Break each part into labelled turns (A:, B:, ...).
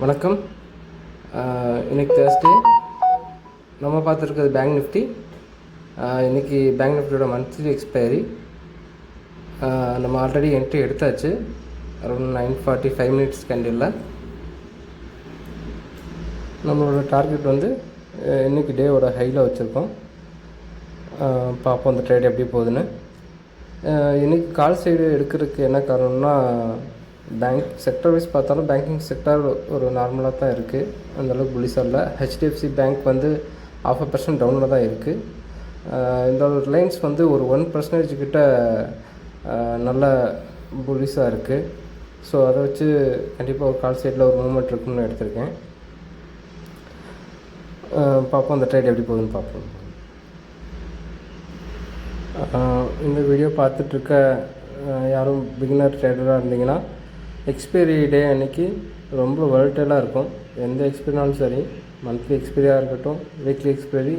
A: வணக்கம். இன்றைக்கி தேர்ஸ்டே. நம்ம பார்த்துருக்கிறது பேங்க் நிஃப்டி. இன்றைக்கி பேங்க் நிஃப்டியோட மந்த்லி எக்ஸ்பைரி. நம்ம ஆல்ரெடி என்ட்ரி எடுத்தாச்சு. Around 9:45 candle. நம்மளோட டார்கெட் வந்து இன்றைக்கி டேவோட ஹையில் வச்சுருக்கோம். பார்ப்போம் அந்த ட்ரேட் எப்படி போகுதுன்னு. இன்றைக்கி கால் சைடு எடுக்கிறதுக்கு என்ன காரணம்னா, பேங்க் செக்டர் வைஸ் பார்த்தாலும் பேங்கிங் செக்டர் ஒரு நார்மலாக தான் இருக்குது. அந்தளவுக்கு புலிஸாக இல்லை. ஹெச்டிஎஃப்சி பேங்க் வந்து 0.5% டவுனில் தான் இருக்குது. இந்த ரிலையன்ஸ் வந்து ஒரு 1% கிட்ட நல்ல புலிஸாக இருக்குது. ஸோ அதை வச்சு கண்டிப்பாக ஒரு கால் சைடில் ஒரு மூவ்மெண்ட் இருக்குன்னு எடுத்திருக்கேன். பார்ப்போம் அந்த ட்ரேட் எப்படி போகுதுன்னு பார்ப்போம். இந்த வீடியோ பார்த்துட்ருக்க யாரும் பிகினர் ட்ரேடராக இருந்தீங்கன்னா, எக்ஸ்பைரி டே அன்றைக்கி ரொம்ப வாலட்டைலாக இருக்கும். எந்த எக்ஸ்பைரினாலும் சரி, மந்த்லி எக்ஸ்பைரியாக இருக்கட்டும், வீக்லி எக்ஸ்பைரி,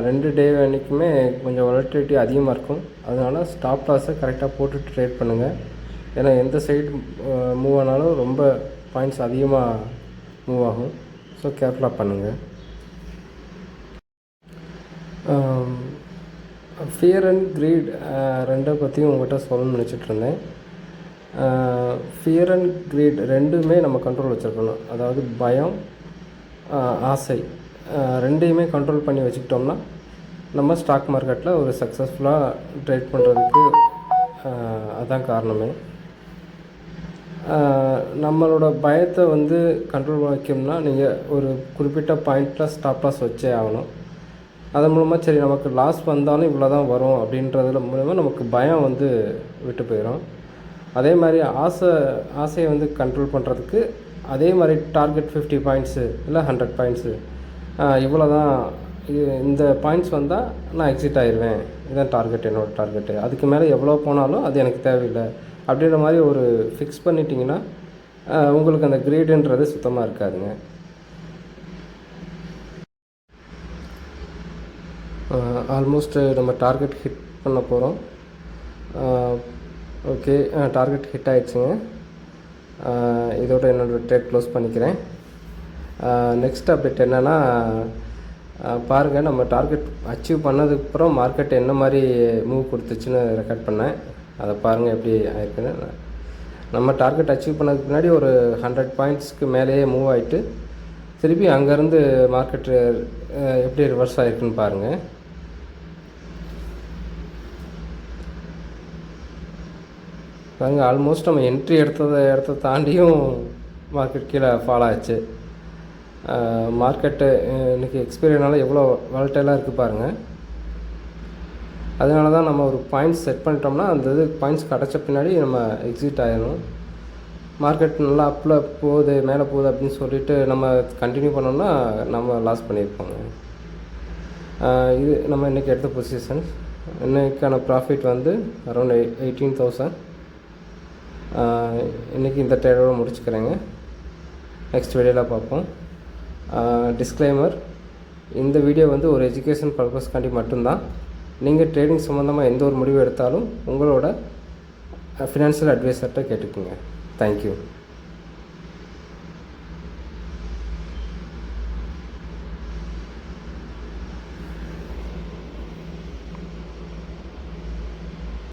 A: 2 டே அன்றைக்குமே கொஞ்சம் வாலட்டிலிட்டி அதிகமாக இருக்கும். அதனால் ஸ்டாப் லாஸை கரெக்டாக போட்டுட்டு ட்ரேட் பண்ணுங்கள். ஏன்னா எந்த சைடு மூவ் ஆனாலும் ரொம்ப பாயிண்ட்ஸ் அதிகமாக மூவ் ஆகும். ஸோ கேர்ஃபுல்லாக பண்ணுங்கள். ஃபியர் அண்ட் க்ரீட் ரெண்டை பற்றியும் உங்கள்கிட்ட சொல்லணும்னு நினச்சிட்ருந்தேன். ஃபியர் அண்ட் க்ரீட் ரெண்டுமே நம்ம கண்ட்ரோல் வச்சுருக்கணும். அதாவது பயம், ஆசை, ரெண்டையுமே கண்ட்ரோல் பண்ணி வச்சுக்கிட்டோம்னா நம்ம ஸ்டாக் மார்க்கெட்டில் ஒரு சக்ஸஸ்ஃபுல்லாக ட்ரேட் பண்ணுறதுக்கு அதுதான் காரணமே. நம்மளோட பயத்தை வந்து கண்ட்ரோல் வைக்கணும்னா நீங்கள் ஒரு குறிப்பிட்ட பாயிண்டில் ஸ்டாப் லாஸ் வச்சே ஆகணும். அதன் மூலமாக சரி நமக்கு லாஸ் வந்தாலும் இவ்வளோ தான் வரும் அப்படின்றதுல மூலமாக நமக்கு பயம் வந்து விட்டு போயிடும். அதே மாதிரி ஆசையை வந்து கண்ட்ரோல் பண்ணுறதுக்கு அதே மாதிரி டார்கெட் 50 பாயிண்ட்ஸு இல்லை 100 பாயிண்ட்ஸு, இவ்வளோ தான், இந்த பாயிண்ட்ஸ் வந்தால் நான் எக்ஸிட் ஆயிடுவேன், இதுதான் டார்கெட், என்னோடய டார்கெட்டு, அதுக்கு மேலே எவ்வளோ போனாலும் அது எனக்கு தேவையில்லை அப்படின்ற மாதிரி ஒரு ஃபிக்ஸ் பண்ணிட்டீங்கன்னா உங்களுக்கு அந்த கிரேடுன்றது சுத்தமாக இருக்காதுங்க. ஆல்மோஸ்ட் நம்ம டார்கெட் ஹிட் பண்ண போகிறோம். ஓகே, டார்கெட் ஹிட் ஆகிடுச்சுங்க. இதோட என்னோடய ட்ரேட் க்ளோஸ் பண்ணிக்கிறேன். நெக்ஸ்ட் அப்டேட் என்னென்னா, பாருங்கள், நம்ம டார்கெட் அச்சீவ் பண்ணதுக்கப்புறம் மார்க்கெட் என்ன மாதிரி மூவ் கொடுத்துச்சுன்னு ரெக்கார்ட் பண்ணேன். அதை பாருங்கள் எப்படி ஆயிருக்குன்னு. நம்ம டார்கெட் அச்சீவ் பண்ணதுக்கு முன்னாடி ஒரு 100 பாயிண்ட்ஸ்க்கு மேலேயே மூவ் ஆகிட்டு திருப்பி அங்கேருந்து மார்க்கெட்டு எப்படி ரிவர்ஸ் ஆகிருக்குன்னு பாருங்கள். பாருங்கள், ஆல்மோஸ்ட் நம்ம என்ட்ரி இடத்த தாண்டியும் மார்க்கெட் கீழே ஃபால் ஆச்சு. மார்க்கெட்டு இன்றைக்கி எக்ஸ்பைரினால எவ்வளோ வாலட்டைலாக இருக்குது பாருங்கள். அதனால தான் நம்ம ஒரு பாயிண்ட்ஸ் செட் பண்ணிட்டோம்னா அந்த இது பாயிண்ட்ஸ் கிடச்ச பின்னாடி நம்ம எக்ஸிட் ஆகிடணும். மார்க்கெட் நல்லா அப்பில் போகுது, மேலே போகுது அப்படின்னு சொல்லிவிட்டு நம்ம கண்டினியூ பண்ணோம்னா நம்ம லாஸ் பண்ணியிருப்போங்க. இது நம்ம இன்றைக்கி எடுத்த பொசிஷன். இன்றைக்கான ப்ராஃபிட் வந்து அரௌண்ட் 18,000. இன்றைக்கி இந்த ட்ரேடோடு முடிச்சுக்கிறேங்க. நெக்ஸ்ட் வீடியோவில் பார்ப்போம். டிஸ்க்ளைமர், இந்த வீடியோ வந்து ஒரு எஜுகேஷன் பர்பஸ்க்காண்டி மட்டும்தான். நீங்கள் ட்ரேடிங் சம்மந்தமாக எந்த ஒரு முடிவு எடுத்தாலும் உங்களோட ஃபினான்ஷியல் அட்வைசர்கிட்ட கேட்டுக்குங்க. தேங்க்யூ.